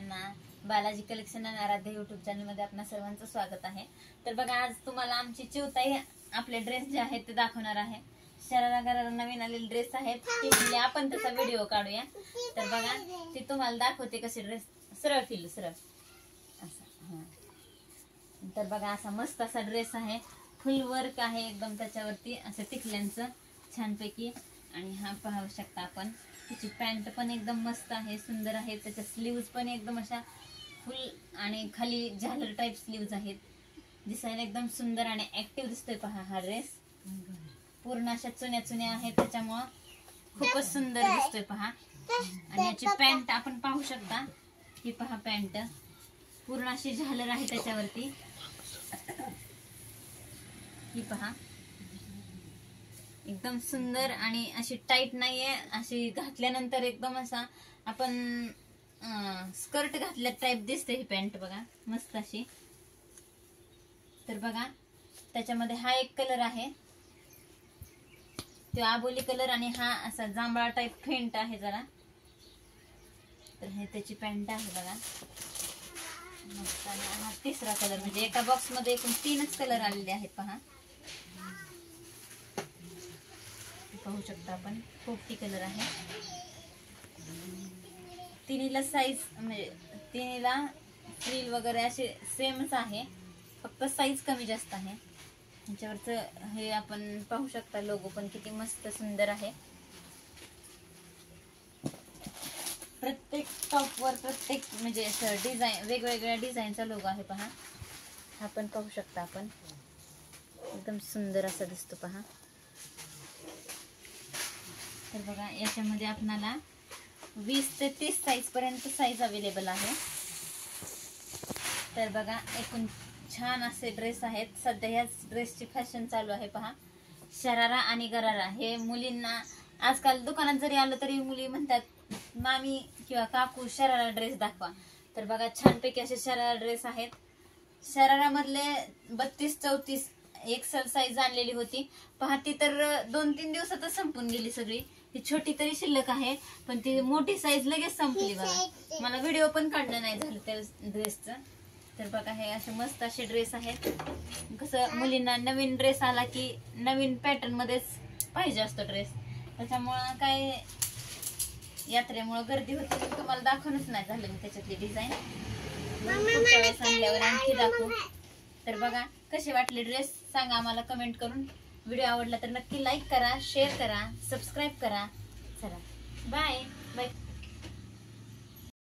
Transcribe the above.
सगळ्यांना बालाजी कलेक्शन आणि आराध्य युट्यूब चॅनल मध्ये आपणा सर्वांचं स्वागत आहे। तर बघा आज तुम्हाला आमची चिवताई आपले ड्रेस जे आहेत ते दाखवणार आहे। शरारा गरारा नवीन आलेले ड्रेस आहेत ते म्हणजे आपण त्याचा व्हिडिओ काढूया। तर बघा ती तुम्हाला दाखवते कसे ड्रेस सरळ फिल सरळ असं। तर बघा असा मस्त असा ड्रेस आहे, फुल वर्क आहे एकदम त्याच्यावरती असं टिकल्यांचं छानपैकी। आणि हा पाहू शकता आपण, त्याची पॅन्ट पण एकदम मस्त आहे, सुंदर आहे। त्याच्या स्लीव्ज पण एकदम अशा फुल आणि खाली झालर टाइप स्लीव्ज आहेत, दिसायला एकदम सुंदर आणि ऍक्टिव्ह दिसतोय। पहा हा ड्रेस पूर्ण अशा चुन्या चुन्या आहेत त्याच्यामुळं खूपच सुंदर दिसतोय पहा। आणि याची पॅन्ट आपण पाहू शकता, ही पहा पॅन्ट पूर्ण अशी झालर आहे त्याच्यावरती, ही पहा एकदम सुंदर। आणि अशी टाईट नाहीये, अशी घातल्यानंतर एकदम असा आपण स्कर्ट घातल्या टाइप दिसते ही पॅन्ट बघा, मस्त अशी। तर बघा त्याच्यामध्ये हा एक कलर आहे, तो आबोली कलर, आणि हा असा जांभळा टाइप फेंट आहे जरा। तर हे त्याची पॅन्ट आहे बघा मस्त। आणि हा तिसरा कलर, म्हणजे एका बॉक्स मध्ये एकूण 3च कलर आलेले आहेत पहा, पाहू शकता आपण, पोपटी कलर आहे। तिन्हीला साईज म्हणजे तिन्हीला फ्रिल वगैरे असे सेमच आहे, फक्त साईज कमी जास्त आहे। ह्याच्यावरच हे आपण पाहू शकता लोगो पण किती मस्त सुंदर आहे। प्रत्येक टॉप वर प्रत्येक म्हणजे असं डिझाईन वेगवेगळ्या डिझाईनचा लोगो आहे पहा, हा पण पाहू शकता आपण, एकदम सुंदर असा दिसतो पहा। तर बघा याच्यामध्ये आपल्याला 20 ते 30 साईज पर्यंत साईज अवेलेबल आहे। तर बघा एकूण छान असे ड्रेस आहेत, सध्या ह्याच ड्रेसची फॅशन चालू आहे पहा, शरारा आणि गरारा। हे मुलींना आजकाल दुकानात जरी आलं तरी मुली म्हणतात मामी किंवा काकू शरारा ड्रेस दाखवा। तर बघा छानपैकी असे शरारा ड्रेस आहेत। शरारा मधले 32, 34 एक्सेल साईज आणलेली होती पहा, ती तर 2-3 दिवसातच संपून गेली सगळी। ती छोटी तरी शिल्लक आहे, पण ती मोठी साईज लगेच संपली बघा, मला व्हिडिओ पण काढणं नाही झालं त्या ड्रेसचं। तर बघा हे असे मस्त असे ड्रेस आहेत। कसं मुलींना नवीन ड्रेस आला की नवीन पॅटर्न मध्येच पाहिजे असतो ड्रेस, त्याच्यामुळं काय यात्रेमुळं गर्दी होती, तुम्हाला दाखवणच नाही झालं मी त्याच्यातली डिझाईन, पुढच्या वेळेस आणल्यावर आणखी दाखवू। तर बघा कसे वाटले ड्रेस सांगा आम्हाला कमेंट करून। व्हिडिओ आवडला तर नक्की लाईक करा, शेअर करा, सबस्क्राईब करा। चला बाय बाय।